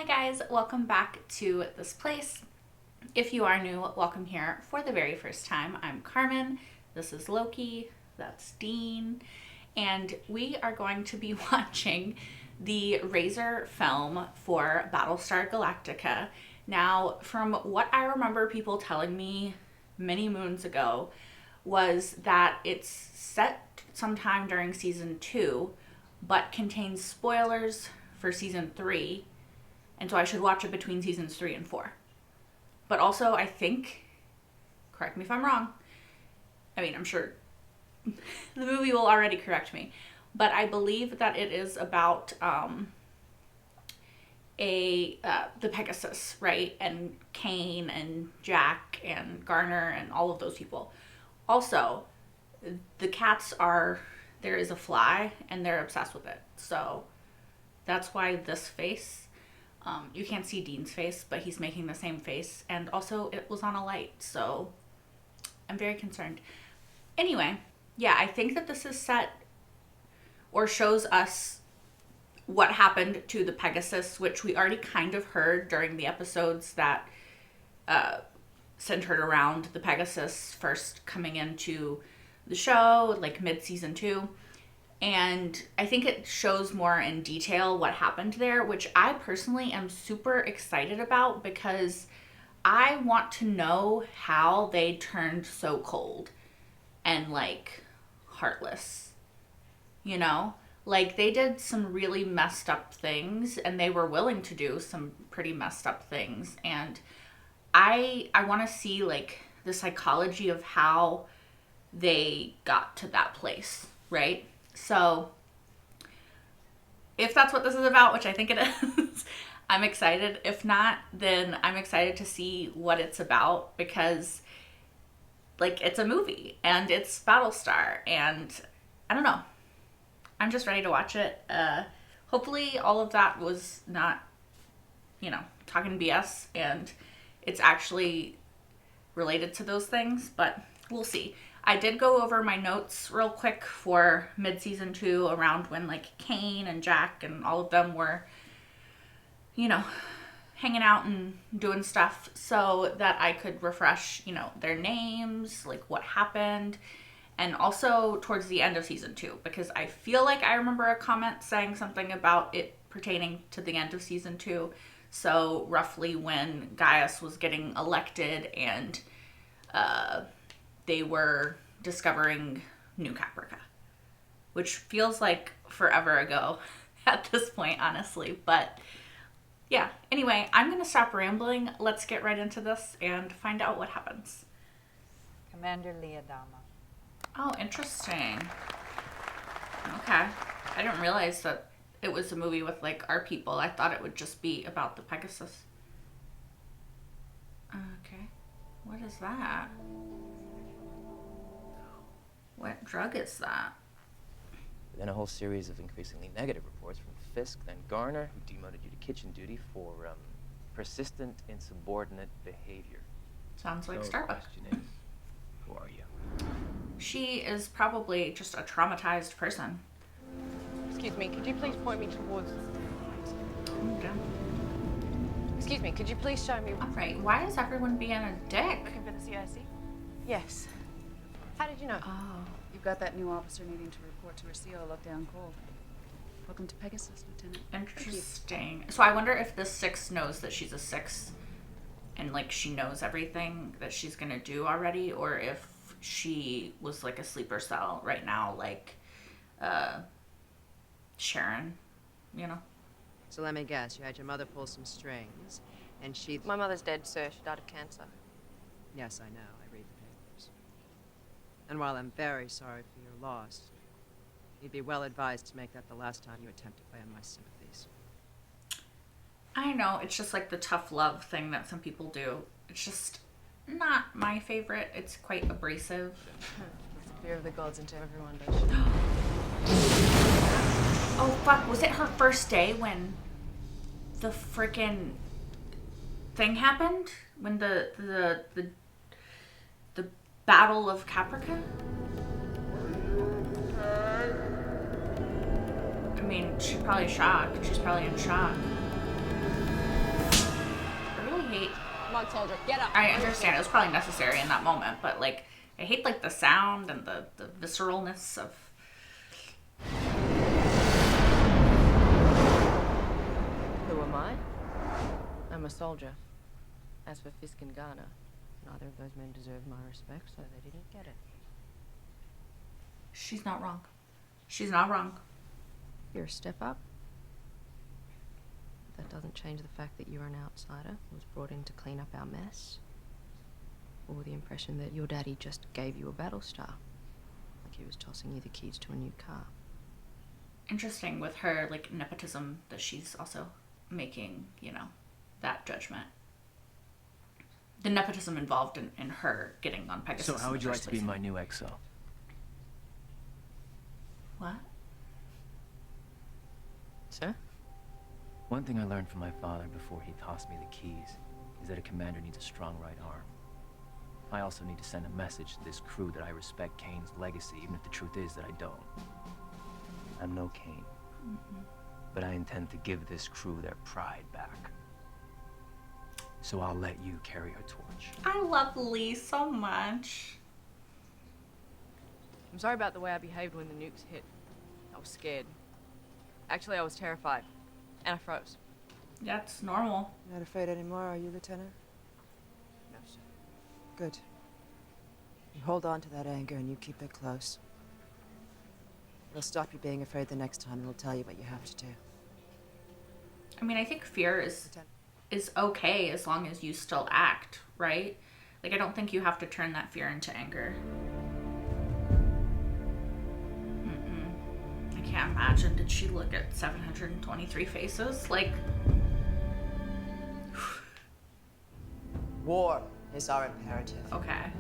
Hi guys, welcome back to this place. If you are new, welcome here for the very first time. I'm Carmen, this is Loki, that's Dean, and we are going to be watching the Razor film for Battlestar Galactica. Now, from what I remember people telling me many moons ago was that it's set sometime during season 2, but contains spoilers for season 3. And so I should watch it between seasons 3 and 4. But also, I think, correct me if I'm wrong, I mean, I'm sure the movie will already correct me, but I believe that it is about the Pegasus, right? And Kane and Jack and Garner and all of those people. Also, the cats there is a fly and they're obsessed with it. So that's why this face, you can't see Dean's face, but he's making the same face. And also it was on a light, so I'm very concerned. Anyway, yeah, I think that this is set or shows us what happened to the Pegasus, which we already kind of heard during the episodes that centered around the Pegasus first coming into the show, like mid-season 2. And I think it shows more in detail what happened there, which I personally am super excited about because I want to know how they turned so cold and like heartless, you know? Like they did some really messed up things and they were willing to do some pretty messed up things. And I want to see like the psychology of how they got to that place, right? So if that's what this is about, which I think it is, I'm excited. If not, then I'm excited to see what it's about because like it's a movie and it's Battlestar and I don't know. I'm just ready to watch it. Hopefully all of that was not, talking BS and it's actually related to those things, but we'll see. I did go over my notes real quick for mid-season 2 around when like Kane and Jack and all of them were, hanging out and doing stuff so that I could refresh, their names, like what happened. And also towards the end of season 2, because I feel like I remember a comment saying something about it pertaining to the end of season 2. So roughly when Gaius was getting elected and they were discovering New Caprica, which feels like forever ago at this point, honestly. But yeah, anyway, I'm going to stop rambling. Let's get right into this and find out what happens. Commander Leodama. Oh, interesting. Okay. I didn't realize that it was a movie with like our people. I thought it would just be about the Pegasus. Okay. What is that? What drug is that? Then a whole series of increasingly negative reports from Fisk, then Garner, who demoted you to kitchen duty for persistent insubordinate behavior. Sounds like So Starbucks. The question is, who are you? She is probably just a traumatized person. Excuse me, could you please point me towards... Okay. Excuse me, could you please show me... All right. Why is everyone being a dick? Looking for the CIC? Yes. How did you know? Oh. You've got that new officer needing to report to her CO looked down cold. Welcome to Pegasus, Lieutenant. Interesting. So I wonder if this 6 knows that she's a 6 and like she knows everything that she's gonna do already, or if she was like a sleeper cell right now, like Sharon, So let me guess, you had your mother pull some strings, and she... My mother's dead, sir. She died of cancer. Yes, I know. I read the papers. And while I'm very sorry for your loss, you'd be well advised to make that the last time you attempt to play on my sympathies. I know, it's just like the tough love thing that some people do. It's just not my favorite. It's quite abrasive. Fear of the gods into everyone, does she? Oh fuck, was it her first day when the freaking thing happened? When the Battle of Caprica? I mean, she's probably shocked. She's probably in shock. Come on, soldier, get up. I understand it was probably necessary in that moment, but like I hate like the sound and the visceralness of. Who am I? I'm a soldier. As for Fisk and Garner, neither of those men deserve my respect, so they didn't get it. She's not wrong. She's not wrong. You're a step up. That doesn't change the fact that you're an outsider who was brought in to clean up our mess. Or the impression that your daddy just gave you a Battlestar. Like he was tossing you the keys to a new car. Interesting with her like nepotism that she's also making, you know, that judgment. The nepotism involved in her getting on Pegasus. So how would you like to be my new XO? What? Sir? One thing I learned from my father before he tossed me the keys is that a commander needs a strong right arm. I also need to send a message to this crew that I respect Kane's legacy, even if the truth is that I don't. I'm no Kane, but I intend to give this crew their pride back. So I'll let you carry her torch. I love Lee so much. I'm sorry about the way I behaved when the nukes hit. I was scared. Actually, I was terrified. And I froze. That's normal. Not afraid anymore, are you, Lieutenant? No, sir. Good. You hold on to that anger and you keep it close. It'll stop you being afraid the next time and it'll tell you what you have to do. I mean, I think fear is Lieutenant. okay as long as you still act, right? Like, I don't think you have to turn that fear into anger. I can't imagine. Did she look at 723 faces? Like, War is our imperative. okay.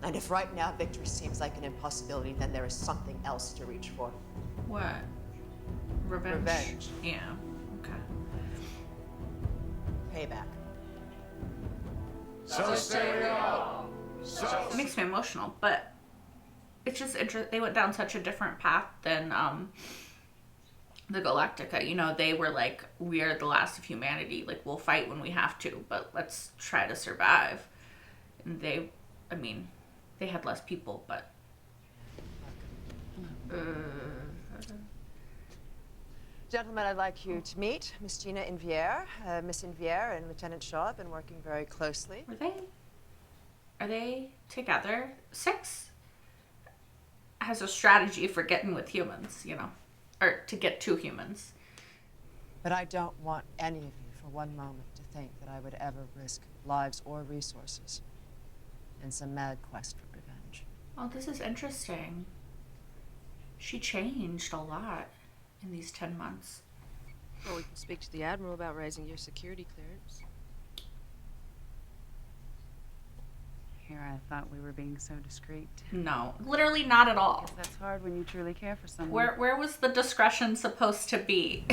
And if right now victory seems like an impossibility, then there is something else to reach for. What? Revenge? Revenge. Yeah. Okay. Payback. It makes me emotional, but it's just interesting. They went down such a different path than the Galactica. You know, they were like, we are the last of humanity. Like, we'll fight when we have to, but let's try to survive. And they, I mean, they had less people, but. Gentlemen, I'd like you to meet Miss Gina Inviere. Miss Inviere and Lieutenant Shaw have been working very closely. Are they together? Six has a strategy for getting with humans, you know, or to get to humans. But I don't want any of you for one moment to think that I would ever risk lives or resources in some mad quest for revenge. Oh, this is interesting. She changed a lot in these 10 months. Well, we can speak to the Admiral about raising your security clearance. Here I thought we were being so discreet. No, literally not at all. Guess that's hard when you truly care for someone. Where was the discretion supposed to be?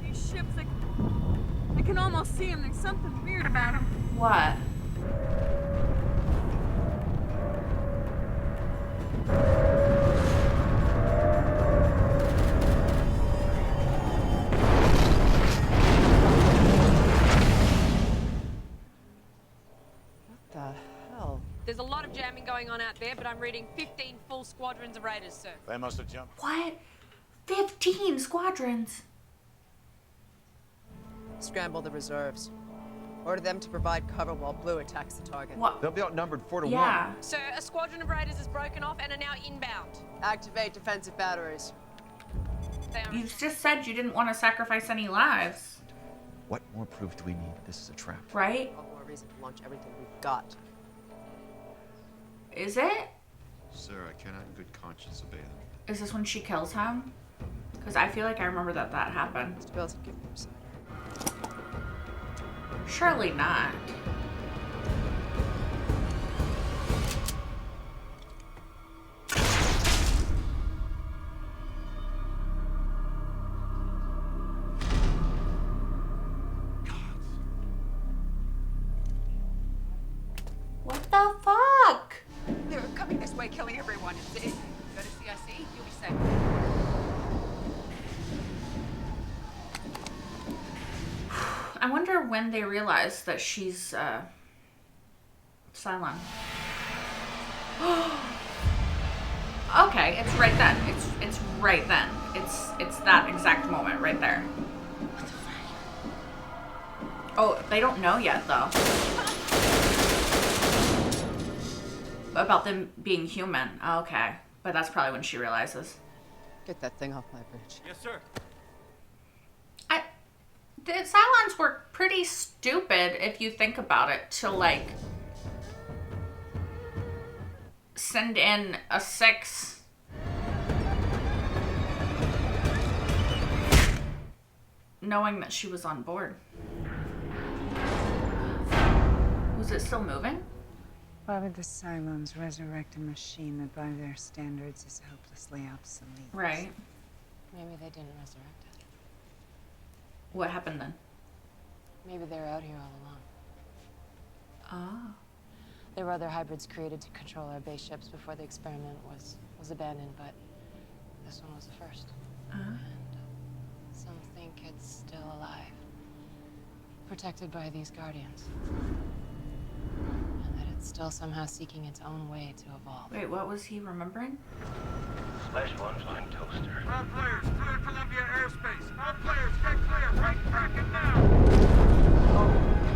These ships, I can almost see them. There's something weird about them. What? What the hell? There's a lot of jamming going on out there, but I'm reading 15 full squadrons of raiders, sir. They must have jumped. What? 15 squadrons. Scramble the reserves. Order them to provide cover while Blue attacks the target. What? They'll be outnumbered 4 to 1. Yeah. Sir, a squadron of raiders is broken off and are now inbound. Activate defensive batteries. They are You just said you didn't want to sacrifice any lives, What more proof do we need that this is a trap? right? All more reason to launch everything we've got. Is it? Sir, I cannot in good conscience obey them. Is this when she kills him? Because I feel like I remember that happened. Mr. Bilson, give me your side. Surely not. What the fuck? They're coming this way, killing everyone. Go to CIC, you'll be safe. I wonder when they realize that she's Cylon. Okay, it's right then. It's right then. It's that exact moment right there. What the fuck? Oh, they don't know yet though. About them being human. Okay. But that's probably when she realizes. Get that thing off my bridge. Yes, sir. The Cylons were pretty stupid if you think about it, to like send in a 6 knowing that she was on board. Was it still moving? Why would the Cylons resurrect a machine that by their standards is hopelessly obsolete? Right. Maybe they didn't resurrect it. What happened then? Maybe they're out here all along. Oh. There were other hybrids created to control our base ships before the experiment was abandoned, but this one was the first. And some think it's still alive, protected by these guardians. And that it's still somehow seeking its own way to evolve. Wait, what was he remembering? Slash one flying toaster. All players, clear Columbia airspace. All players, get clear. Right tracking now.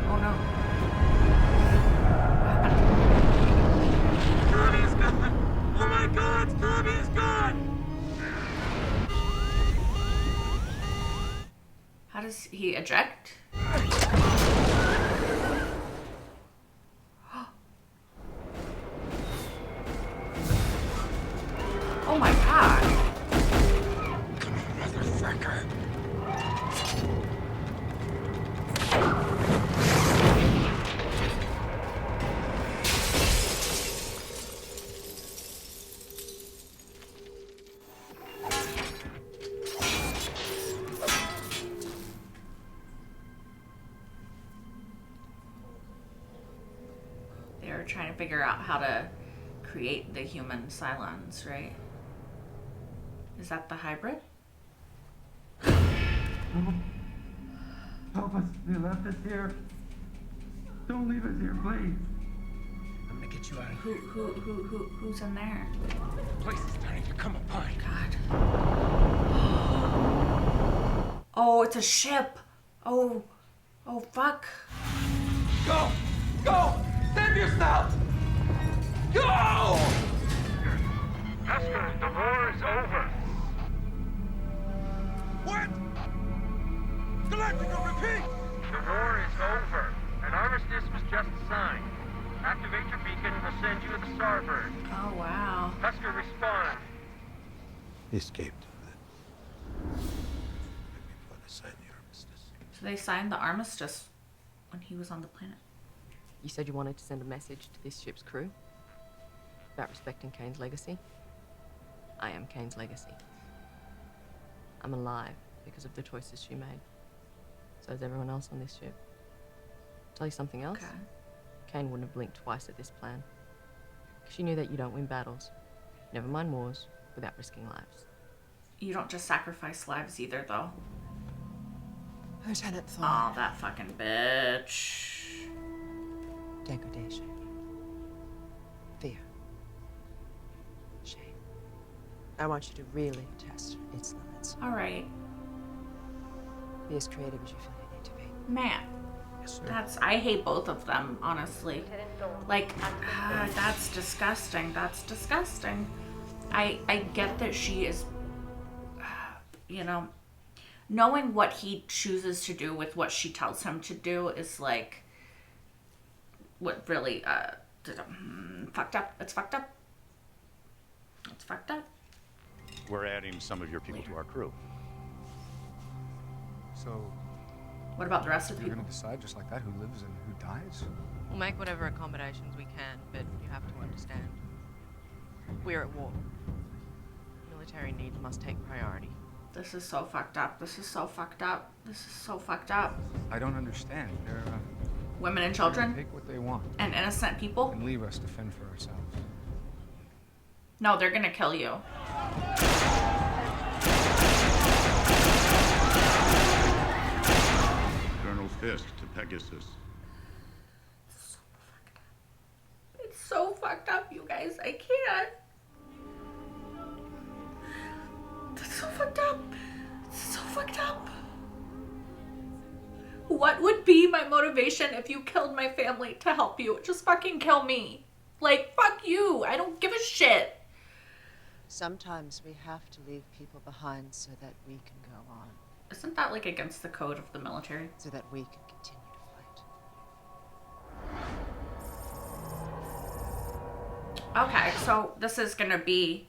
Oh no. Kirby's gone. Oh my God, Kirby's gone. How does he eject? Oh my God. Come on, motherfucker. They were trying to figure out how to create the human Cylons, right? Is that the hybrid? Help us. They left us here. Don't leave us here, please. I'm gonna get you out of here. Who's in there? The place is starting to come apart. God. Oh, it's a ship. Oh fuck. Go! Go! Save yourself! Go! Oscar, the war is over. What? Galactica, repeat! The war is over. An armistice was just signed. Activate your beacon and we'll send you to the starboard. Oh wow. Husker, respond. He escaped. Before they signed the armistice. So they signed the armistice when he was on the planet. You said you wanted to send a message to this ship's crew about respecting Kane's legacy. I am Kane's legacy. I'm alive because of the choices she made. So is everyone else on this ship. Tell you something else? Okay. Kane wouldn't have blinked twice at this plan. She knew that you don't win battles, never mind wars, without risking lives. You don't just sacrifice lives either, though. Lieutenant Thorne. Oh, that fucking bitch. Degradation. Fear. Shame. I want you to really test its limits. All right, Be as creative as you feel you need to be. man. Yes, sir. I hate both of them, honestly. Like, that's disgusting. That's disgusting. I get that she is, you know, knowing what he chooses to do with what she tells him to do is like, what really, fucked up. It's fucked up. It's fucked up. We're adding some of your people to our crew. So, What about the rest of the you're people? gonna decide just like that who lives and who dies? We'll make whatever accommodations we can, but you have to understand. We're at war. Military needs must take priority. This is so fucked up. This is so fucked up. This is so fucked up. I don't understand. They're Women and they're gonna children take what they want and innocent people. and leave us to fend for ourselves. No, they're gonna kill you. Colonel Fish. access to Pegasus. It's so fucked up, you guys. I can't. That's so fucked up. It's so fucked up. What would be my motivation if you killed my family to help you? Just fucking kill me. Like, fuck you. I don't give a shit. Sometimes we have to leave people behind so that we can go on. Isn't that like against the code of the military? So that we can continue to fight. Okay, so this is gonna be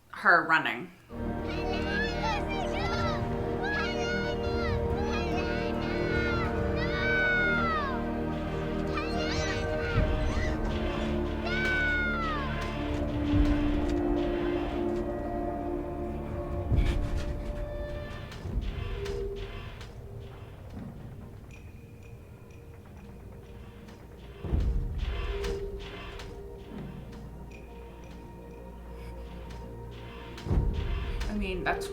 her running. I mean, that's...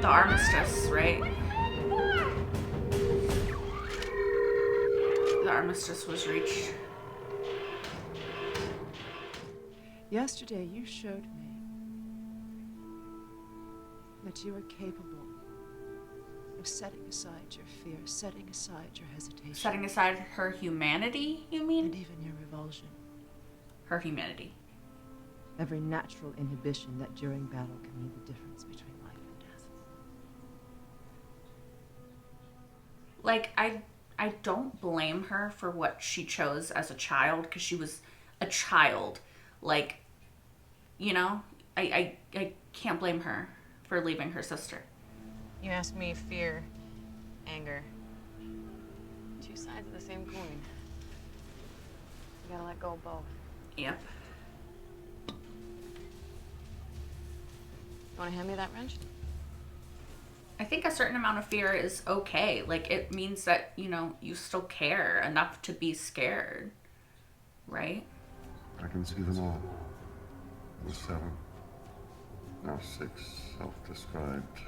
the armistice, right? The armistice was reached. Yesterday, you showed me that you are capable of setting aside your fear, setting aside your hesitation. Setting aside her humanity, you mean? And even your revulsion. Her humanity. Every natural inhibition that during battle can mean the difference between life and death. Like, I don't blame her for what she chose as a child, because she was a child. Like, you know, I can't blame her for leaving her sister. You asked me fear, anger. Two sides of the same coin. You gotta let go of both. Yep. You wanna hand me that wrench? I think a certain amount of fear is okay. Like, it means that, you know, you still care enough to be scared. Right? I can see them all. The 7. Now 6 self-described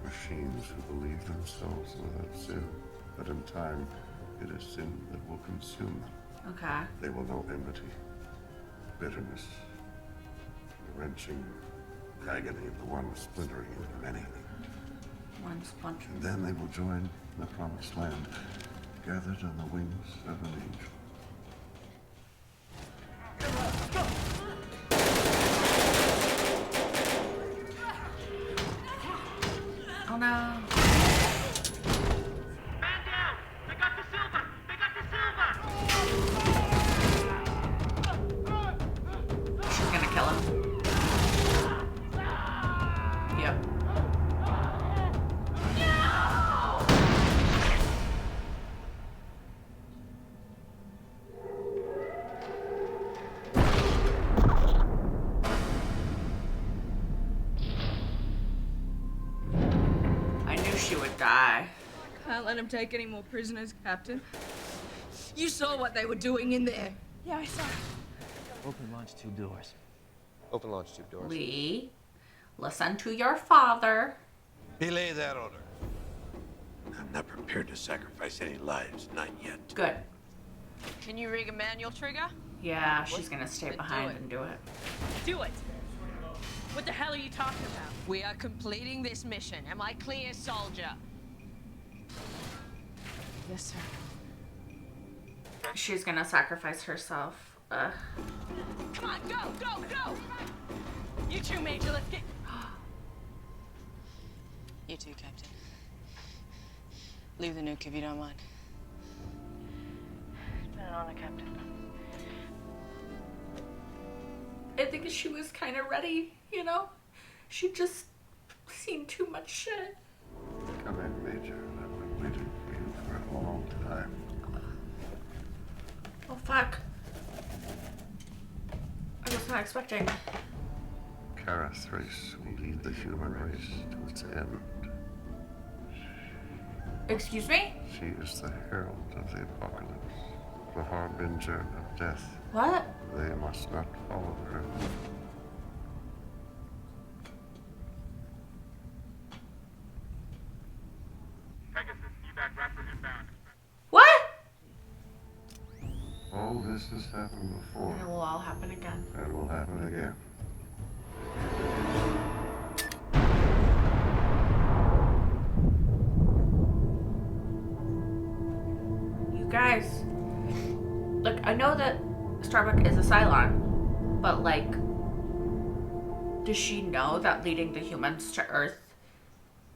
machines who believe themselves without sin. But in time, it is sin that will consume them. Okay. They will know enmity, bitterness, the wrenching agony of the one splintering into many. One splinter. And then they will join the promised land, gathered on the wings of an angel. Oh no. Man down! They got the silver! They got the silver! She's gonna kill him. Yep. I knew she would die. Can't let him take any more prisoners, Captain. You saw what they were doing in there. Yeah, I saw. Open launch tube doors. Open launch tube doors. Lee, listen to your father. Belay that order. I'm not prepared to sacrifice any lives, not yet. Good. Can you rig a manual trigger? Yeah, she's gonna stay behind and do it. Do it. What the hell are you talking about? We are completing this mission. Am I clear, soldier? Yes, sir. She's gonna sacrifice herself. Come on, go, go, go! You two, Major, let's get... You too, Captain. Leave the nuke if you don't mind. It's been an honor, Captain. I think she was kind of ready, you know? She just seen too much shit. Come in, Major. I've been waiting for you for a long time. Oh, fuck. I was not expecting. Kara Thrace will lead the human race to its end. Excuse me? She is the herald of the apocalypse, the harbinger of death. What? They must not follow her. All this has happened before. It will all happen again. And it will happen again. You guys, look, I know that Starbuck is a Cylon, but like, does she know that leading the humans to Earth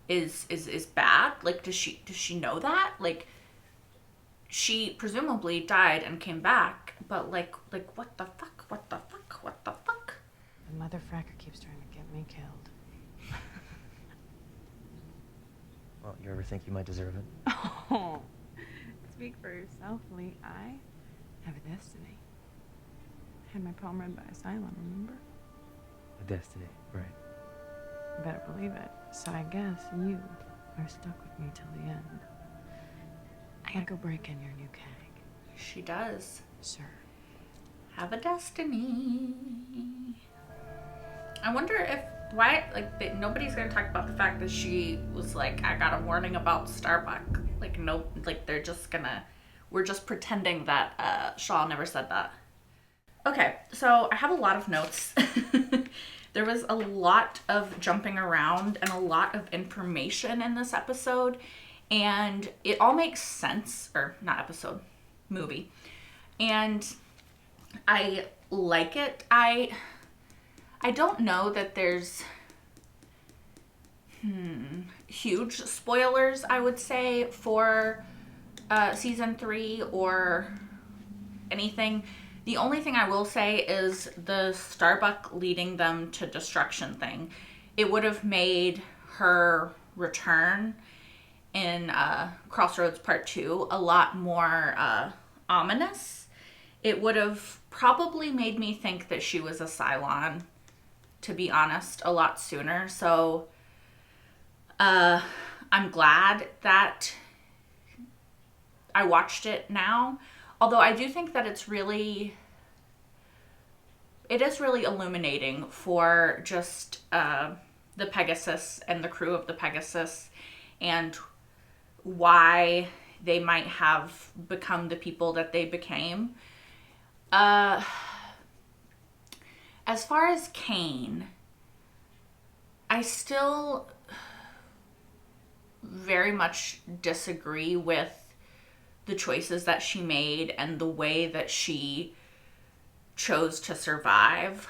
is bad? Like, does she know that? Like, she presumably died and came back, but like what the fuck? What the fuck? What the fuck? The mother fracker keeps trying to get me killed. Well, you ever think you might deserve it? Oh, speak for yourself, Lee. I have a destiny. I had my palm read by a Cylon, remember? A destiny, right. You better believe it. So I guess you are stuck with me till the end. I gotta go break in your new keg. She does. Sir. Have a destiny. I wonder if nobody's gonna talk about the fact that she was like, I got a warning about Starbuck. Like, no, like we're just pretending that Shaw never said that. Okay, so I have a lot of notes. There was a lot of jumping around and a lot of information in this episode, and it all makes sense, or not episode, movie. And I like it. I don't know that there's huge spoilers, I would say, for season 3 or anything. The only thing I will say is the Starbuck leading them to destruction thing. It would have made her return in Crossroads Part 2 a lot more ominous. It would have probably made me think that she was a Cylon, to be honest, a lot sooner. So I'm glad that I watched it now. Although I do think that it is really illuminating for just the Pegasus and the crew of the Pegasus and why they might have become the people that they became. As far as Kane, I still very much disagree with the choices that she made and the way that she chose to survive.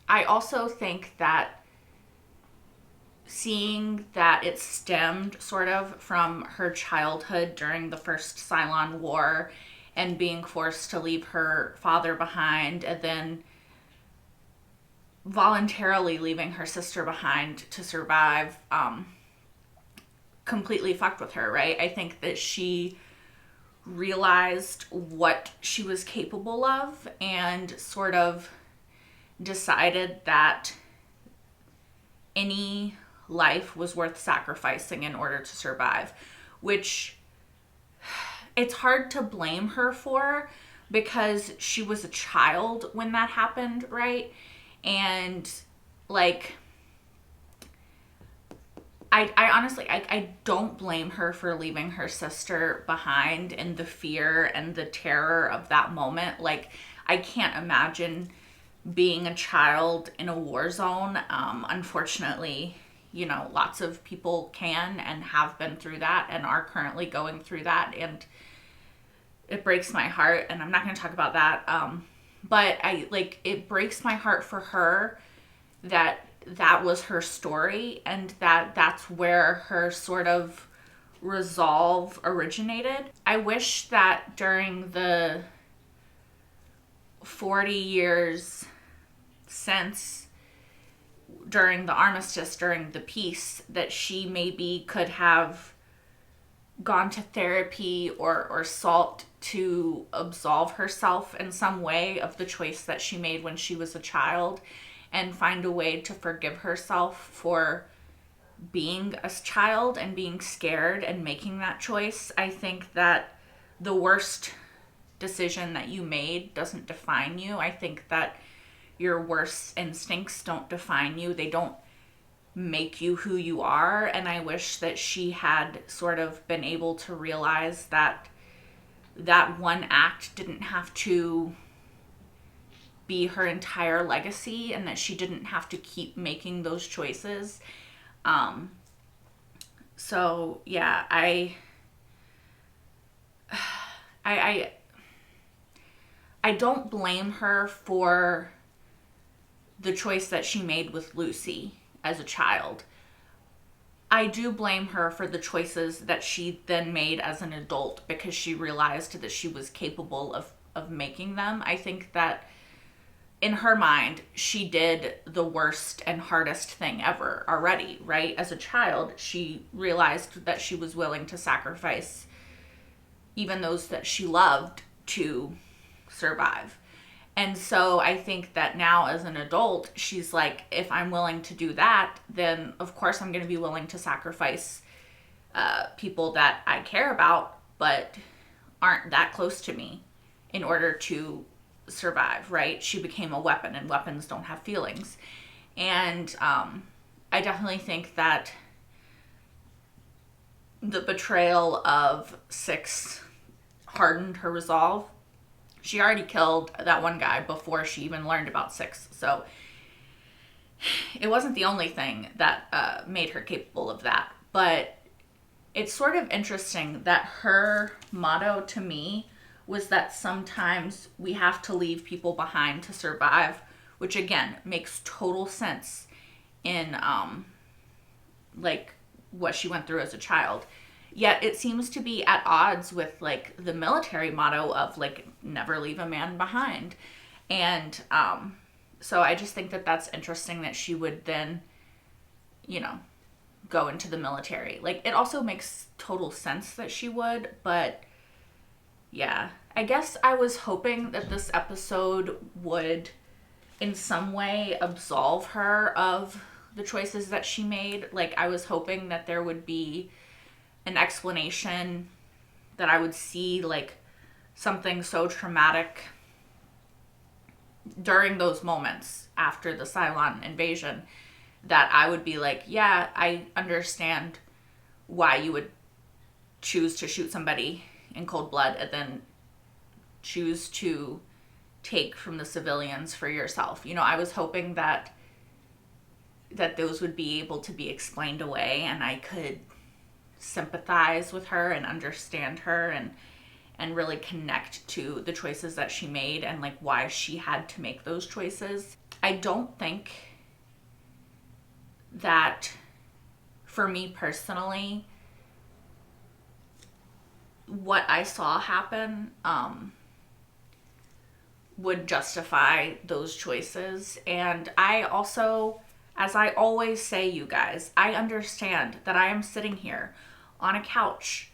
I also think that seeing that it stemmed sort of from her childhood during the first Cylon War and being forced to leave her father behind and then voluntarily leaving her sister behind to survive completely fucked with her, right? I think that she realized what she was capable of and sort of decided that any life was worth sacrificing in order to survive, which it's hard to blame her for because she was a child when that happened, right? And like, I honestly, I don't blame her for leaving her sister behind and the fear and the terror of that moment. Like, I can't imagine being a child in a war zone. Unfortunately, you know, lots of people can and have been through that and are currently going through that. And it breaks my heart, and I'm not going to talk about that. But it breaks my heart for her that was her story and that's where her sort of resolve originated. I wish that during the 40 years since, during the armistice, during the peace, that she maybe could have gone to therapy or sought to absolve herself in some way of the choice that she made when she was a child and find a way to forgive herself for being a child and being scared and making that choice. I think that the worst decision that you made doesn't define you. I think that your worst instincts don't define you. They don't make you who you are. And I wish that she had sort of been able to realize that that one act didn't have to be her entire legacy, and that she didn't have to keep making those choices. So yeah, I don't blame her for the choice that she made with Lucy as a child. I do blame her for the choices that she then made as an adult, because she realized that she was capable of making them. I think that in her mind, she did the worst and hardest thing ever already, right? As a child, she realized that she was willing to sacrifice even those that she loved to survive. And so I think that now as an adult, she's like, if I'm willing to do that, then of course I'm going to be willing to sacrifice people that I care about, but aren't that close to me, in order to survive, right? She became a weapon, and weapons don't have feelings. And I definitely think that the betrayal of Six hardened her resolve. She already killed that one guy before she even learned about Six. So it wasn't the only thing that made her capable of that. But it's sort of interesting that her motto to me was that sometimes we have to leave people behind to survive, which again makes total sense in like what she went through as a child. Yet it seems to be at odds with like the military motto of like never leave a man behind. And so I just think that that's interesting that she would then, you know, go into the military. Like, it also makes total sense that she would, but yeah, I guess I was hoping that this episode would in some way absolve her of the choices that she made. Like, I was hoping that there would be an explanation, that I would see like something so traumatic during those moments after the Cylon invasion, that I would be like, yeah, I understand why you would choose to shoot somebody in cold blood and then choose to take from the civilians for yourself. You know, I was hoping that those would be able to be explained away, and I could sympathize with her and understand her and really connect to the choices that she made and like why she had to make those choices. I don't think that, for me personally, what I saw happen would justify those choices. And I also, as I always say, you guys, I understand that I am sitting here on a couch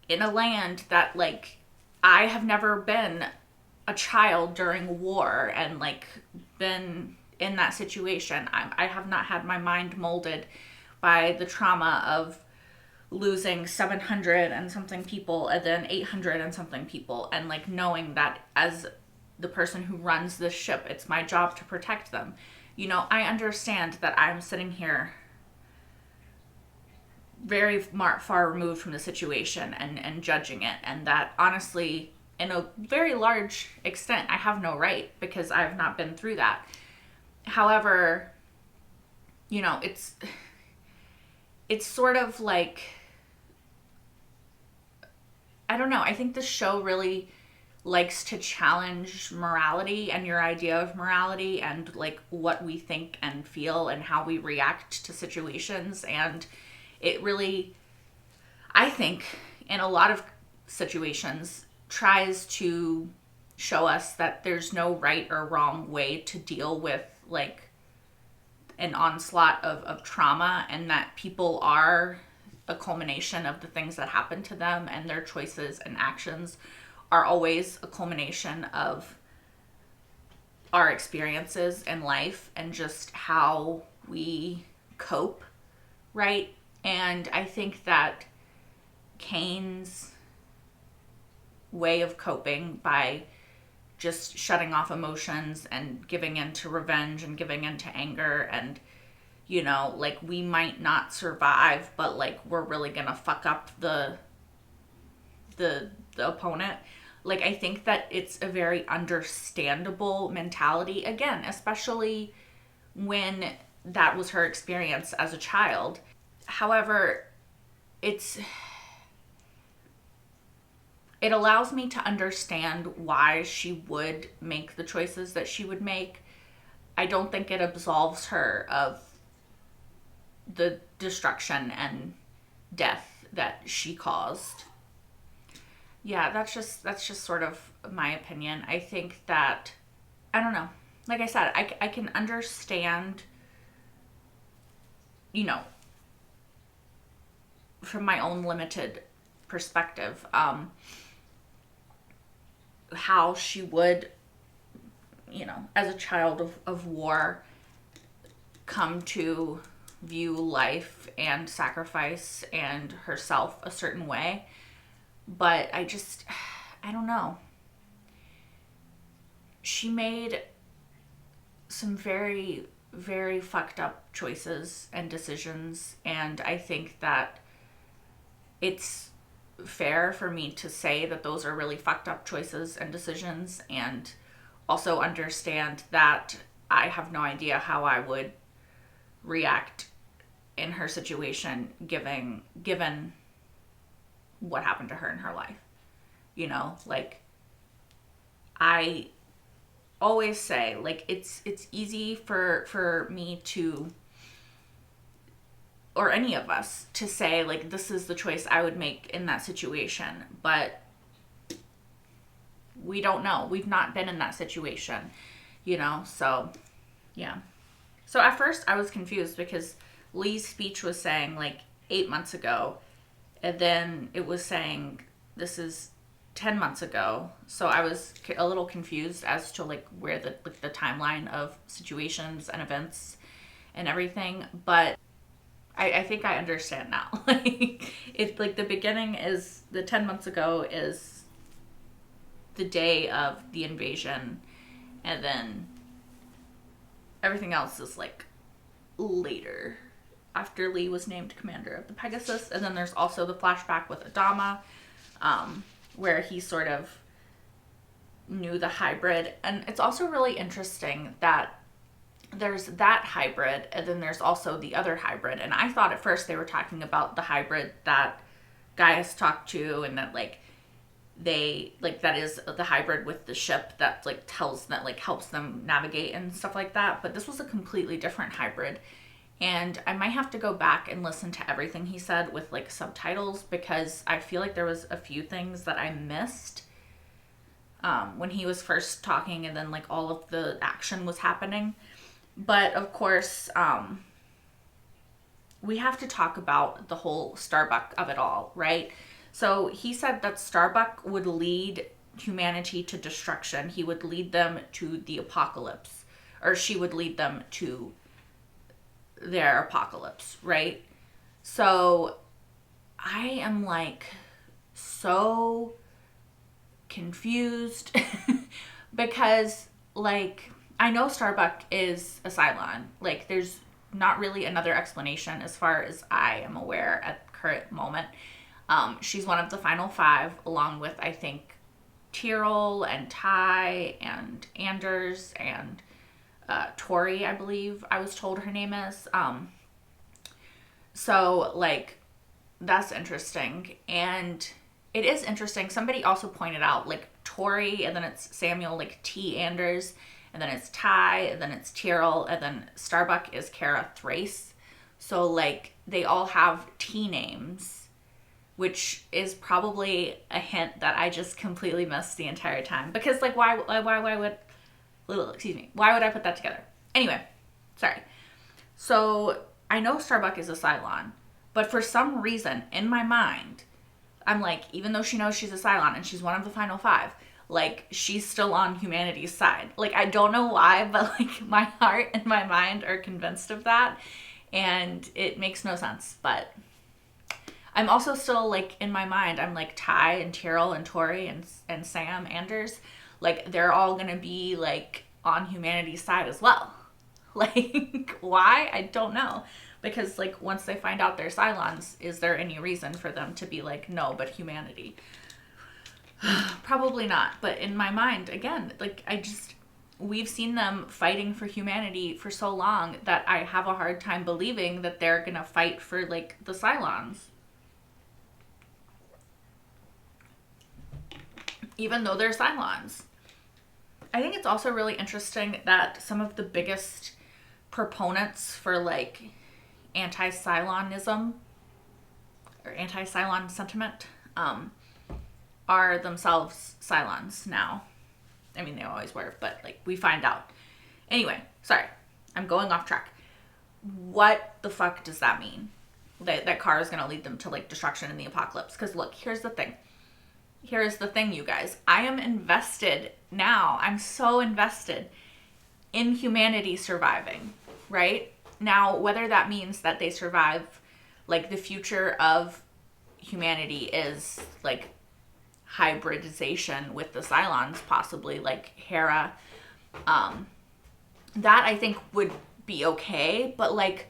in a land that, like, I have never been a child during war and, like, been in that situation. I have not had my mind molded by the trauma of losing 700 and something people and then 800 and something people, and, like, knowing that as the person who runs this ship, it's my job to protect them. You know, I understand that I'm sitting here very far removed from the situation and judging it, and that honestly, in a very large extent, I have no right, because I have not been through that. However, you know, it's sort of like, I don't know, I think the show really likes to challenge morality and your idea of morality and like what we think and feel and how we react to situations. And it really, I think, in a lot of situations, tries to show us that there's no right or wrong way to deal with like an onslaught of trauma, and that people are a culmination of the things that happen to them, and their choices and actions are always a culmination of our experiences in life and just how we cope, right? And I think that Kane's way of coping by just shutting off emotions and giving in to revenge and giving in to anger, and, you know, like, we might not survive, but like, we're really gonna fuck up the the opponent. Like, I think that it's a very understandable mentality, again, especially when that was her experience as a child. However, it allows me to understand why she would make the choices that she would make. I don't think it absolves her of the destruction and death that she caused. Yeah, that's just sort of my opinion. I think that, I don't know. Like I said, I can understand, you know, from my own limited perspective, how she would, you know, as a child of war, come to view life and sacrifice and herself a certain way. But I don't know. She made some very, very fucked up choices and decisions, and I think that it's fair for me to say that those are really fucked up choices and decisions, and also understand that I have no idea how I would react in her situation given what happened to her in her life. You know, like, I always say, like, it's easy for me to, or any of us, to say, like, this is the choice I would make in that situation, but we don't know. We've not been in that situation, you know? So, yeah. So at first I was confused because Lee's speech was saying, like, 8 months ago, and then it was saying this is 10 months ago. So I was a little confused as to, like, where the timeline of situations and events and everything. But I think I understand now. Like, it's like the beginning is the 10 months ago is the day of the invasion, and then everything else is, like, later, after Lee was named commander of the Pegasus. And then there's also the flashback with Adama, where he sort of knew the hybrid. And it's also really interesting that there's that hybrid, and then there's also the other hybrid. And I thought at first they were talking about the hybrid that Gaius talked to, and that, like, they, like, that is the hybrid with the ship that, like, tells that, like, helps them navigate and stuff like that. But this was a completely different hybrid. And I might have to go back and listen to everything he said with, like, subtitles, because I feel like there was a few things that I missed when he was first talking, and then, like, all of the action was happening. But of course, we have to talk about the whole Starbuck of it all, right? So he said that Starbuck would lead humanity to destruction. He would lead them to the apocalypse, or she would lead them to their apocalypse, right? So I am, like, so confused because, like, I know Starbuck is a Cylon. Like, there's not really another explanation as far as I am aware at the current moment. She's one of the final 5, along with, I think, Tyrell and Ty and Anders and Tori, I believe I was told her name is. So, like, that's interesting. And it is interesting. Somebody also pointed out, like, Tori, and then it's Samuel, like, T. Anders, and then it's Ty, and then it's Tyrell, and then Starbuck is Kara Thrace. So, like, they all have T names, which is probably a hint that I just completely missed the entire time. Because, like, why would I put that together? Anyway, sorry. So I know Starbuck is a Cylon, but for some reason in my mind, I'm like, even though she knows she's a Cylon and she's one of the final 5, like, she's still on humanity's side. Like, I don't know why, but, like, my heart and my mind are convinced of that, and it makes no sense. But I'm also still, like, in my mind, I'm like, Ty and Tyrell and Tori and Sam Anders, like, they're all gonna be, like, on humanity's side as well. Like, why? I don't know. Because, like, once they find out they're Cylons, is there any reason for them to be like, no, but humanity? Probably not, but in my mind, again, like, we've seen them fighting for humanity for so long that I have a hard time believing that they're gonna fight for, like, the Cylons. Even though they're Cylons. I think it's also really interesting that some of the biggest proponents for, like, anti-Cylonism or anti-Cylon sentiment are themselves Cylons now. I mean, they always were, but, like, we find out. Anyway, sorry. I'm going off track. What the fuck does that mean? That car is going to lead them to, like, destruction in the apocalypse? Because, look, here's the thing. Here's the thing, you guys. I am invested now. I'm so invested in humanity surviving, right? Now, whether that means that they survive, like, the future of humanity is, like, hybridization with the Cylons, possibly, like Hera, that I think would be okay, but, like,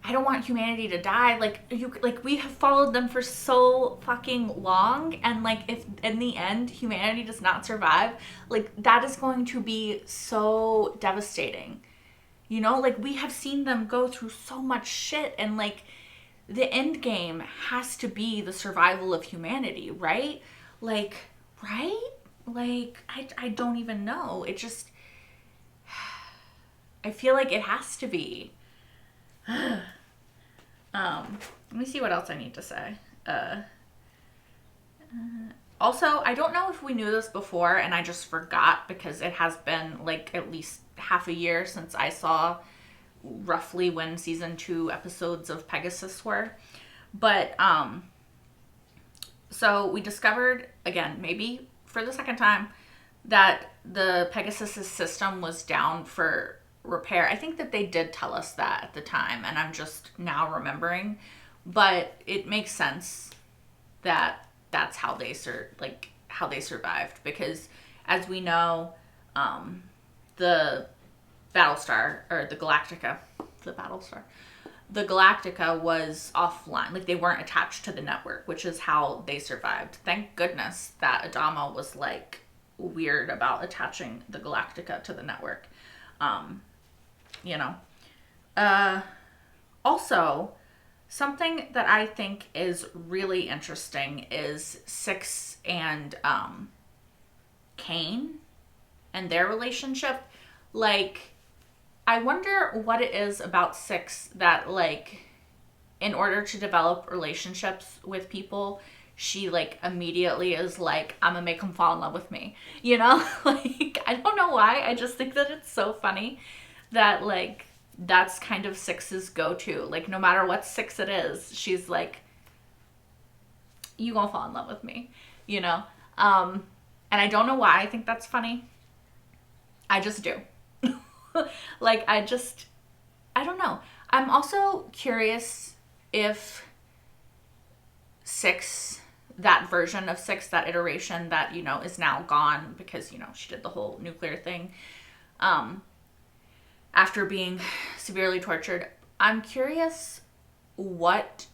I don't want humanity to die. Like, we have followed them for so fucking long, and, like, if in the end humanity does not survive, like, that is going to be so devastating. You know, like, we have seen them go through so much shit, and, like, the end game has to be the survival of humanity, right? Like, right? Like, I don't even know. It just, I feel like it has to be. Let me see what else I need to say. Also, I don't know if we knew this before and I just forgot, because it has been, like, at least half a year since I saw roughly when season 2 episodes of Pegasus were. But, so we discovered, again, maybe for the second time, that the Pegasus's system was down for repair. I think that they did tell us that at the time, and I'm just now remembering, but it makes sense that that's how they survived, because as we know, the Battlestar, or the Galactica, the Galactica was offline. Like, they weren't attached to the network, which is how they survived. Thank goodness that Adama was, like, weird about attaching the Galactica to the network. You know. Also, something that I think is really interesting is Six and Kane and their relationship. Like, I wonder what it is about Six that, like, in order to develop relationships with people, she, like, immediately is like, I'm gonna make them fall in love with me. You know? Like, I don't know why. I just think that it's so funny that, like, that's kind of Six's go-to. Like, no matter what Six it is, she's like, you gonna fall in love with me. You know? And I don't know why I think that's funny. I just do. Like, I don't know. I'm also curious if Six, that version of Six, that iteration that, you know, is now gone because, you know, she did the whole nuclear thing, after being severely tortured, I'm curious what,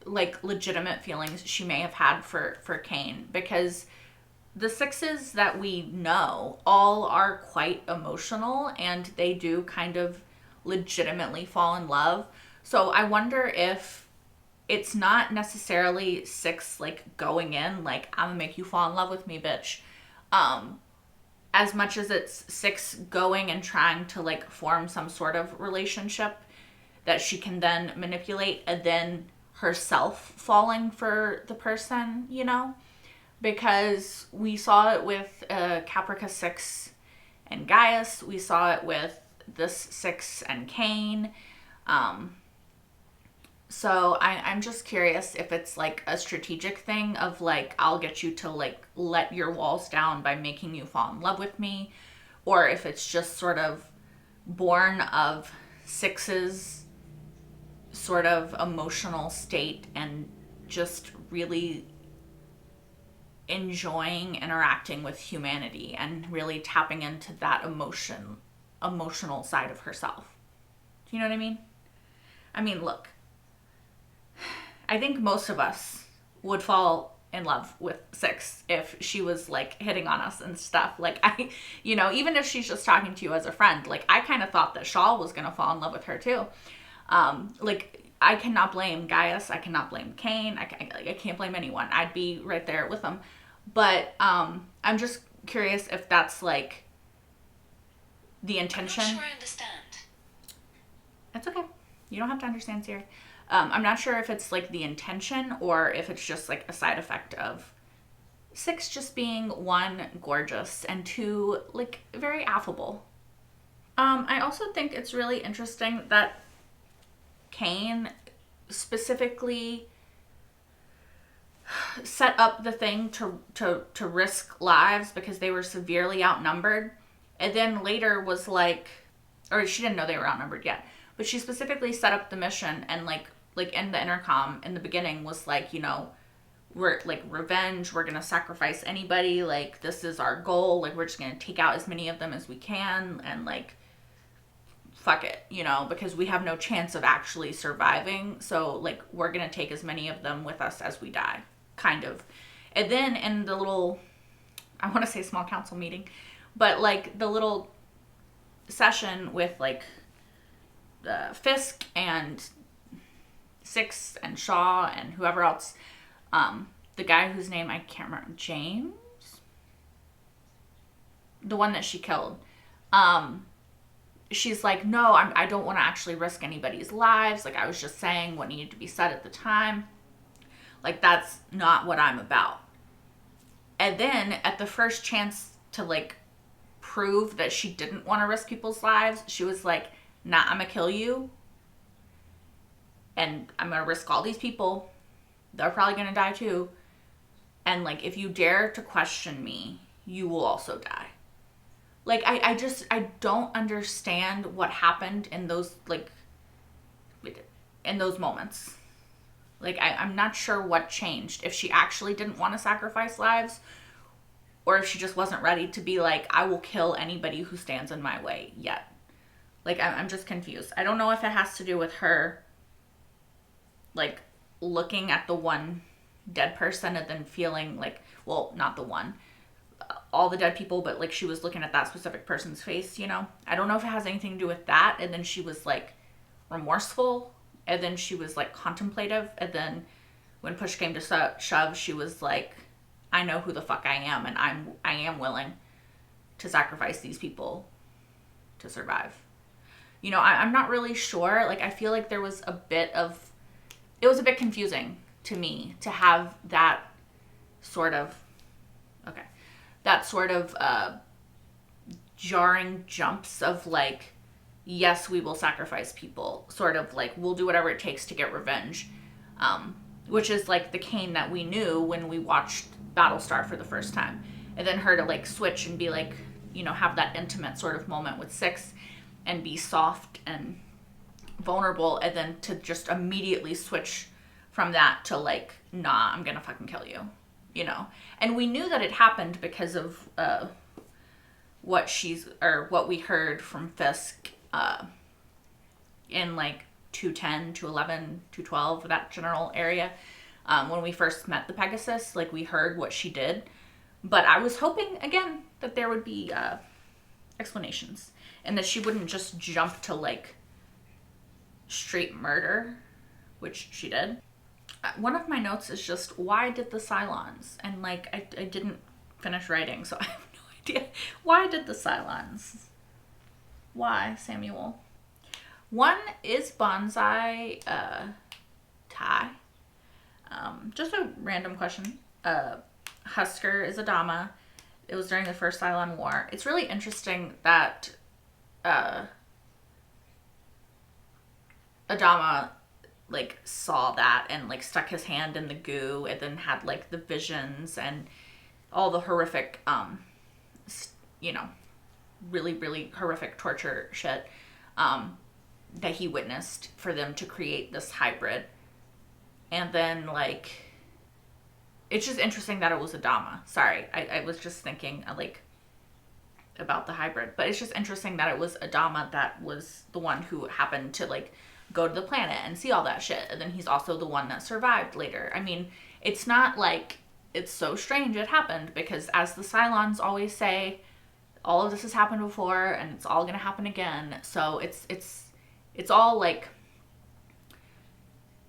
like, legitimate feelings she may have had for Kane, because the Sixes that we know all are quite emotional, and they do kind of legitimately fall in love. So I wonder if it's not necessarily Six, like, going in, like, I'm gonna make you fall in love with me, bitch. As much as it's Six going and trying to, like, form some sort of relationship that she can then manipulate, and then herself falling for the person, you know? Because we saw it with Caprica 6 and Gaius. We saw it with this 6 and Kane. So I'm just curious if it's, like, a strategic thing of, like, I'll get you to, like, let your walls down by making you fall in love with me. Or if it's just sort of born of Six's sort of emotional state and just really enjoying interacting with humanity and really tapping into that emotional side of herself. Do you know what I mean? I mean, look, I think most of us would fall in love with Six if she was like hitting on us and stuff. Like I, even if she's just talking to you as a friend, like I kind of thought that Shaw was going to fall in love with her too. Like I cannot blame Gaius. I cannot blame Kane. I can't blame anyone. I'd be right there with them. But I'm just curious if that's like the intention. I'm not sure I understand. It's okay. You don't have to understand, Siri. I'm not sure if it's like the intention or if it's just like a side effect of Six just being one, gorgeous, and two, like very affable. I also think it's really interesting that Kane specifically set up the thing to risk lives because they were severely outnumbered, and then later was like, or she didn't know they were outnumbered yet, but she specifically set up the mission and like in the intercom in the beginning was like, we're like revenge, we're gonna sacrifice anybody, like this is our goal, like we're just gonna take out as many of them as we can and like fuck it, because we have no chance of actually surviving, so like we're gonna take as many of them with us as we die, kind of. And then in the little, I want to say small council meeting, but like the little session with like Fisk and Six and Shaw and whoever else, the guy whose name I can't remember, James, the one that she killed, she's like, no, I don't want to actually risk anybody's lives, like I was just saying what needed to be said at the time, like that's not what I'm about. And then at the first chance to like prove that she didn't want to risk people's lives, she was like, nah, I'm gonna kill you and I'm gonna risk all these people, they're probably gonna die too, and like if you dare to question me, you will also die. Like I don't understand what happened in those moments. Like I'm not sure what changed, if she actually didn't want to sacrifice lives or if she just wasn't ready to be like, I will kill anybody who stands in my way yet. Like I'm just confused. I don't know if it has to do with her like looking at the one dead person and then feeling like, well, not the one, all the dead people, but like she was looking at that specific person's face, I don't know if it has anything to do with that, and then she was like remorseful, and then she was like contemplative, and then when push came to shove, she was like, I know who the fuck I am, and I am willing to sacrifice these people to survive. I'm not really sure. Like I feel like it was a bit confusing to me to have that sort of jarring jumps of like, yes, we will sacrifice people, sort of like we'll do whatever it takes to get revenge, which is like the Kane that we knew when we watched Battlestar for the first time, and then her to like switch and be like, have that intimate sort of moment with Six and be soft and vulnerable, and then to just immediately switch from that to like, nah, I'm gonna fucking kill you, and we knew that it happened because of what we heard from Fisk in like 210, 211, 212, that general area, when we first met the Pegasus. Like we heard what she did, but I was hoping again that there would be explanations and that she wouldn't just jump to like straight murder, which she did. One of my notes is just, why did the Cylons? And like I didn't finish writing, so I have no idea. Why did the Cylons? Why, Samuel? One is Bonsai Ty. Just a random question. Husker is Adama. It was during the first Cylon War. It's really interesting that Adama like saw that and like stuck his hand in the goo and then had like the visions and all the horrific really, really horrific torture shit that he witnessed for them to create this hybrid. And then like, it's just interesting that it was Adama. Sorry, I was just thinking like about the hybrid, but it's just interesting that it was Adama that was the one who happened to like go to the planet and see all that shit, and then he's also the one that survived later. I mean, it's not like it's so strange it happened, because as the Cylons always say, all of this has happened before and it's all going to happen again. So it's all like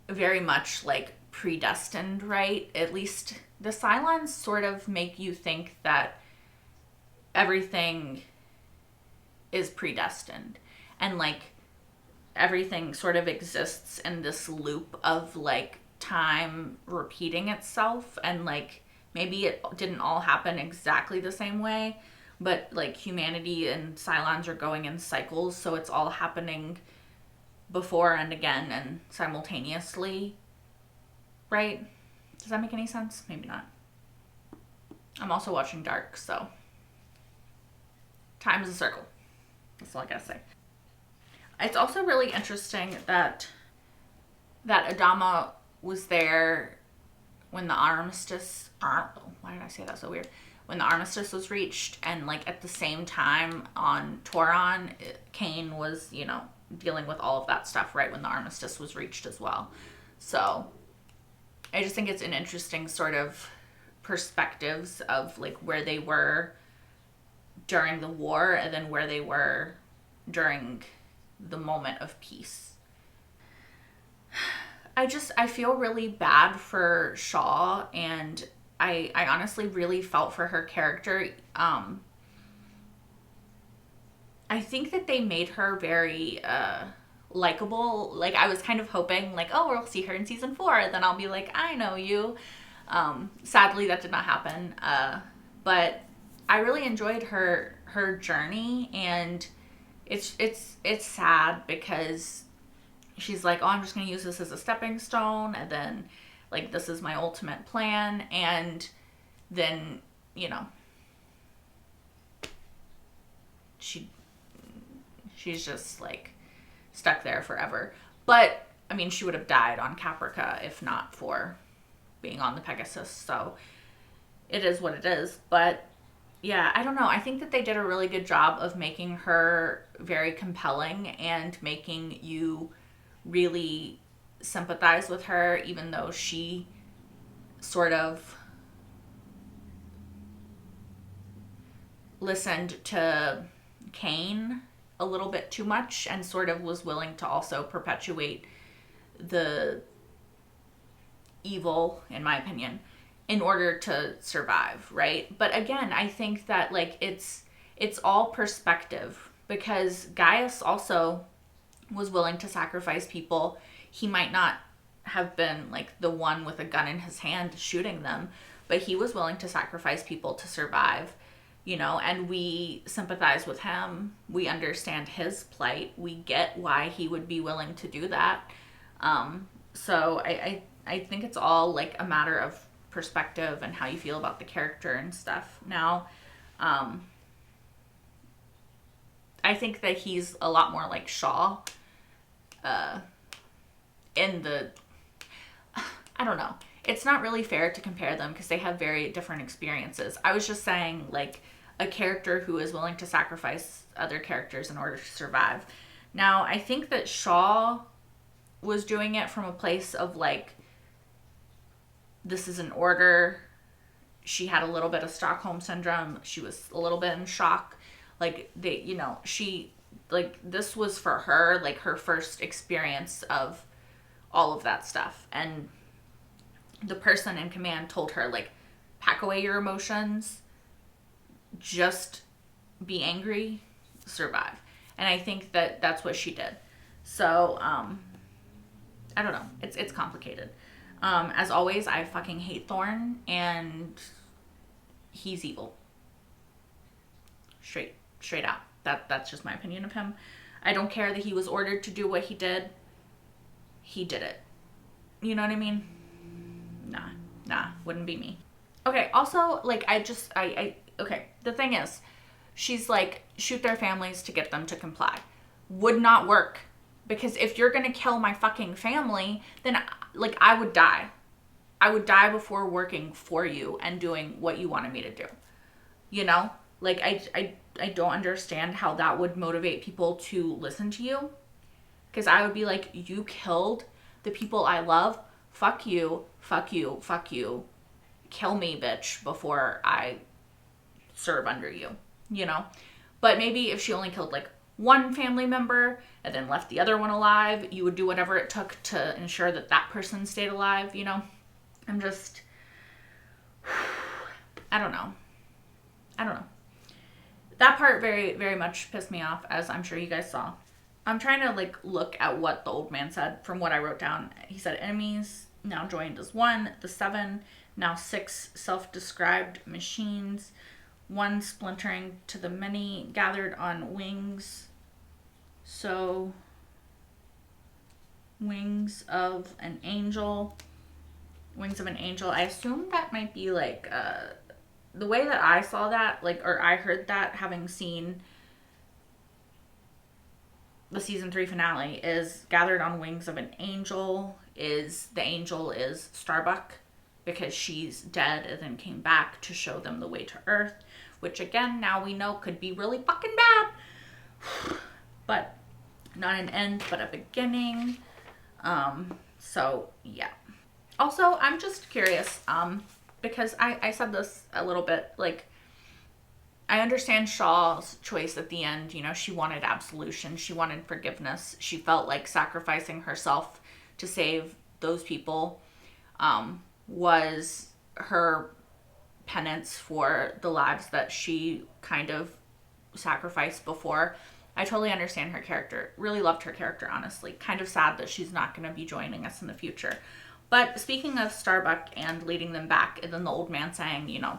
very much like predestined, right? At least the Cylons sort of make you think that everything is predestined, and like everything sort of exists in this loop of like time repeating itself, and like maybe it didn't all happen exactly the same way, but like humanity and Cylons are going in cycles, so it's all happening before and again and simultaneously, right? Does that make any sense? Maybe not. I'm also watching Dark, so time is a circle. That's all I gotta say. It's also really interesting that Adama was there when the armistice, why did I say that so weird? When the armistice was reached, and like at the same time on Toron, Kane was, you know, dealing with all of that stuff right when the armistice was reached as well. So I just think it's an interesting sort of perspectives of like where they were during the war and then where they were during the moment of peace. I feel really bad for Shaw, and I honestly really felt for her character. I think that they made her very likable. Like, I was kind of hoping, like, oh, we'll see her in season 4, then I'll be like, I know you. Sadly, that did not happen. But I really enjoyed her journey, and it's sad because she's like, oh, I'm just going to use this as a stepping stone, and then, like, this is my ultimate plan, and then, you know, she's just, like, stuck there forever. But, I mean, she would have died on Caprica if not for being on the Pegasus, so it is what it is. But, yeah, I don't know. I think that they did a really good job of making her very compelling and making you really sympathize with her, even though she sort of listened to Kane a little bit too much and sort of was willing to also perpetuate the evil, in my opinion, in order to survive, right? But again, I think that like it's all perspective, because Gaius also was willing to sacrifice people. He might not have been like the one with a gun in his hand shooting them, but he was willing to sacrifice people to survive, you know, and we sympathize with him. We understand his plight. We get why he would be willing to do that. So I think it's all like a matter of perspective and how you feel about the character and stuff. Now, I think that he's a lot more like Shaw in the, I don't know. It's not really fair to compare them because they have very different experiences. I was just saying like a character who is willing to sacrifice other characters in order to survive. Now, I think that Shaw was doing it from a place of like, this is an order. She had a little bit of Stockholm syndrome. She was a little bit in shock. Like they, you know, she, like this was for her, like her first experience of all of that stuff. And the person in command told her like, pack away your emotions, just be angry, survive. And I think that that's what she did. So, I don't know. It's complicated. As always, I fucking hate Thorne, and he's evil. Straight out. That's just my opinion of him. I don't care that he was ordered to do what he did. He did it. You know what I mean? Nah, wouldn't be me. Okay, also, like, okay, the thing is, she's like, shoot their families to get them to comply. Would not work. Because if you're gonna kill my fucking family, then, like, I would die. I would die before working for you and doing what you wanted me to do. You know? Like, I don't understand how that would motivate people to listen to you. Because I would be like, you killed the people I love. Fuck you, fuck you, fuck you. kill me, bitch, before I serve under you, you know? But maybe if she only killed like one family member and then left the other one alive, you would do whatever it took to ensure that that person stayed alive, you know? I'm just, I don't know. That part very, very much pissed me off, as I'm sure you guys saw. I'm trying to like look at what the old man said from what I wrote down. He said enemies now joined as one, the 7, now 6 self-described machines, 1 splintering to the many, gathered on wings. So, wings of an angel. I assume that might be like, the way that I saw that, like, or I heard that, having seen the season 3 finale, is gathered on wings of an angel. The angel is Starbuck, because she's dead and then came back to show them the way to Earth, which again, now we know could be really fucking bad. But not an end, but a beginning. So yeah. Also, I'm just curious, because I said this a little bit, like, I understand Shaw's choice at the end. You know, she wanted absolution. She wanted forgiveness. She felt like sacrificing herself to save those people was her penance for the lives that she kind of sacrificed before. I totally understand her character. Really loved her character, honestly. Kind of sad that she's not going to be joining us in the future. But speaking of Starbuck and leading them back, and then the old man saying, you know,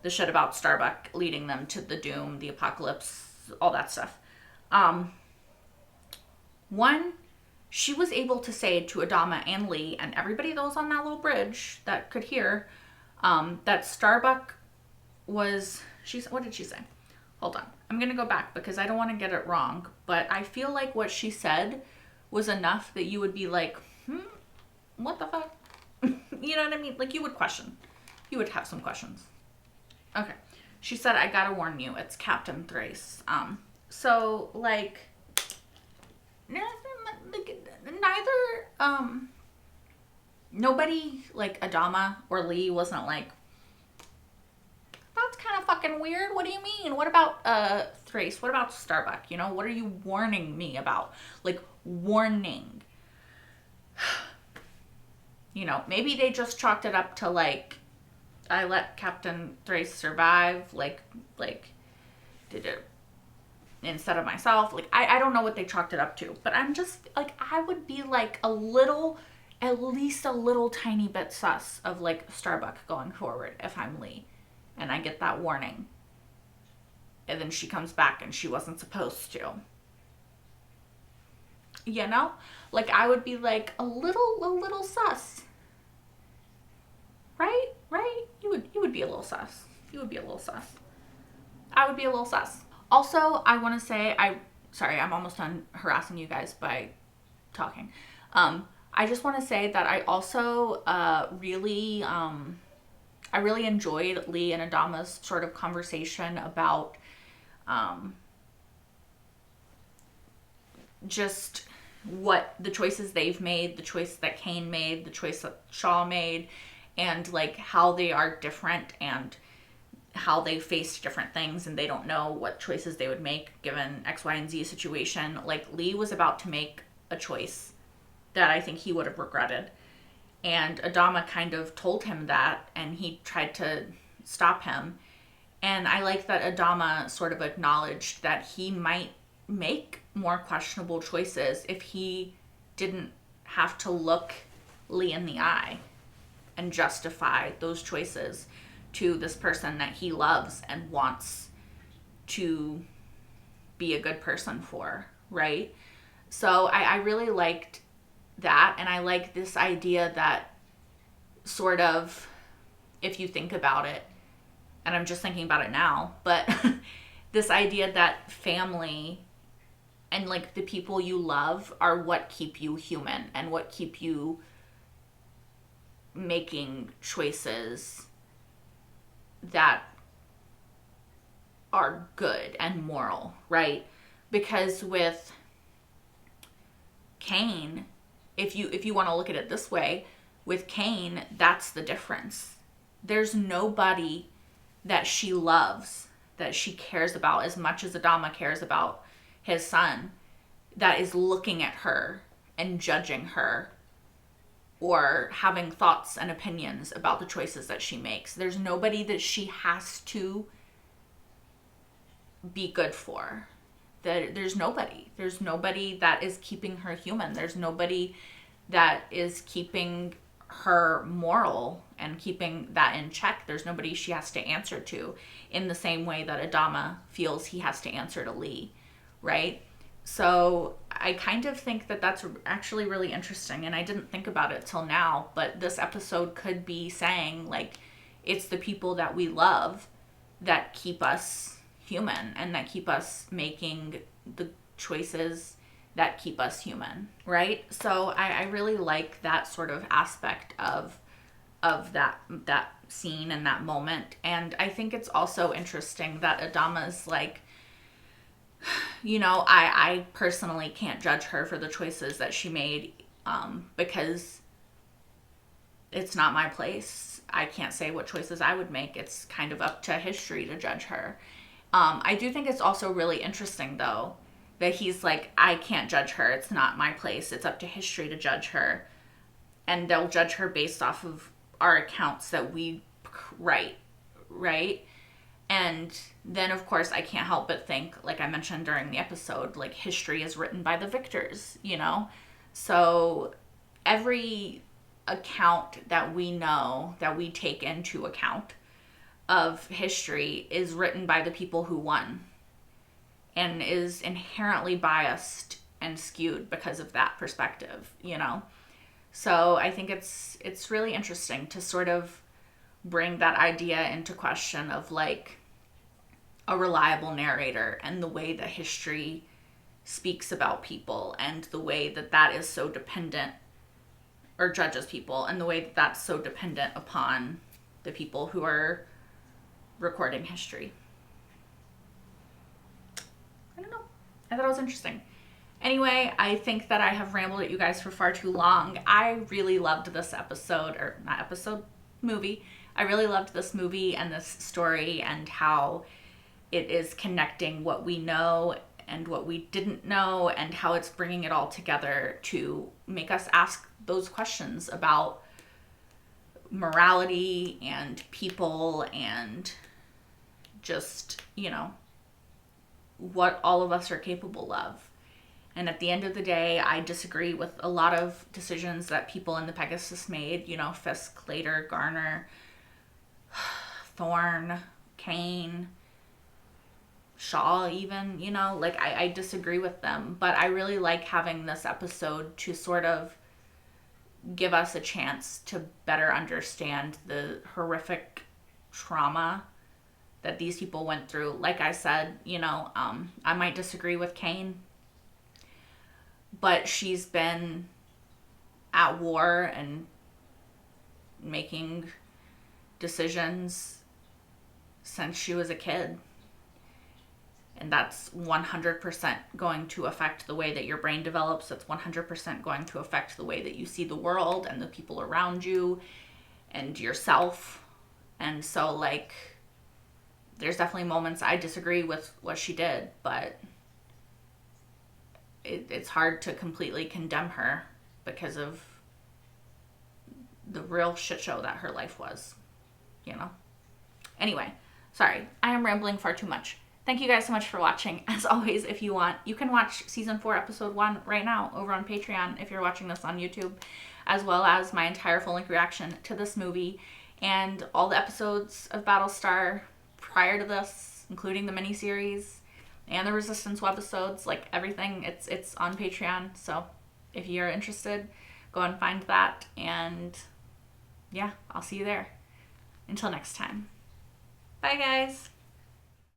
the shit about Starbuck leading them to the doom, the apocalypse, all that stuff. One, she was able to say to Adama and Lee and everybody that was on that little bridge that could hear, that Starbuck was, what did she say? Hold on. I'm going to go back because I don't want to get it wrong, but I feel like what she said was enough that you would be like, what the fuck? You know what I mean? Like, you would question. You would have some questions. Okay. She said, I gotta warn you, it's Captain Thrace. So, like, nobody, like, Adama or Lee wasn't like, that's kind of fucking weird. What do you mean? What about, Thrace? What about Starbuck? You know, what are you warning me about? Like, warning. You know, maybe they just chalked it up to, like, I let Captain Thrace survive, like, did it instead of myself. Like, I don't know what they chalked it up to, but I'm just, like, I would be, like, at least a little tiny bit sus of, like, Starbuck going forward if I'm Lee, and I get that warning, and then she comes back and she wasn't supposed to. You know? Like, I would be, like, a little sus. Right? You would be a little sus. You would be a little sus. I would be a little sus. Also, I want to say, sorry, I'm almost done harassing you guys by talking. I just want to say that I also really enjoyed Lee and Adama's sort of conversation about just what the choices they've made, the choice that Kane made, the choice that Shaw made, and like how they are different and how they faced different things and they don't know what choices they would make given X, Y, and Z situation. Like, Lee was about to make a choice that I think he would have regretted. And Adama kind of told him that, and he tried to stop him. And I like that Adama sort of acknowledged that he might make more questionable choices if he didn't have to look Lee in the eye and justify those choices to this person that he loves and wants to be a good person for, right? So I really liked that, and I like this idea that sort of, if you think about it, and I'm just thinking about it now, but this idea that family and like the people you love are what keep you human and what keep you making choices that are good and moral, right? Because with Kane, if you want to look at it this way, with Kane, that's the difference. there's nobody that she loves, that she cares about as much as Adama cares about his son, that is looking at her and judging her or having thoughts and opinions about the choices that she makes. There's nobody that she has to be good for. There's nobody. There's nobody that is keeping her human. There's nobody that is keeping her moral and keeping that in check. There's nobody she has to answer to in the same way that Adama feels he has to answer to Lee, right? So I kind of think that that's actually really interesting, and I didn't think about it till now, but this episode could be saying, like, it's the people that we love that keep us human and that keep us making the choices that keep us human, right? So I really like that sort of aspect of that scene and that moment. And I think it's also interesting that Adama's like, you know, I personally can't judge her for the choices that she made, because it's not my place. I can't say what choices I would make. It's kind of up to history to judge her. I do think it's also really interesting, though, that he's like, I can't judge her. It's not my place. It's up to history to judge her. And they'll judge her based off of our accounts that we write, right? And then, of course, I can't help but think, like I mentioned during the episode, like, history is written by the victors, you know? So every account that we know, that we take into account of history, is written by the people who won and is inherently biased and skewed because of that perspective, you know? So I think it's really interesting to sort of bring that idea into question of, like, a reliable narrator and the way that history speaks about people and the way that that is so dependent, or judges people, and the way that that's so dependent upon the people who are recording history. I don't know. I thought it was interesting. Anyway, I think that I have rambled at you guys for far too long. I really loved this episode, or not episode, movie. I really loved this movie and this story and how it is connecting what we know and what we didn't know, and how it's bringing it all together to make us ask those questions about morality and people and just, you know, what all of us are capable of. And at the end of the day, I disagree with a lot of decisions that people in the Pegasus made, you know, Fisk, Later, Garner, Thorne, Kane, Shaw even, you know, like I disagree with them, but I really like having this episode to sort of give us a chance to better understand the horrific trauma that these people went through. Like I said, you know, I might disagree with Kane, but she's been at war and making decisions since she was a kid. And that's 100% going to affect the way that your brain develops. That's 100% going to affect the way that you see the world and the people around you and yourself. And so, like, there's definitely moments I disagree with what she did, but it's hard to completely condemn her because of the real shit show that her life was, you know? Anyway, sorry, I am rambling far too much. Thank you guys so much for watching. As always, if you want, you can watch Season 4, Episode 1 right now over on Patreon if you're watching this on YouTube, as well as my entire full-length reaction to this movie and all the episodes of Battlestar prior to this, including the miniseries and the Resistance webisodes, like everything. It's on Patreon, so if you're interested, go and find that, and yeah, I'll see you there. Until next time. Bye, guys.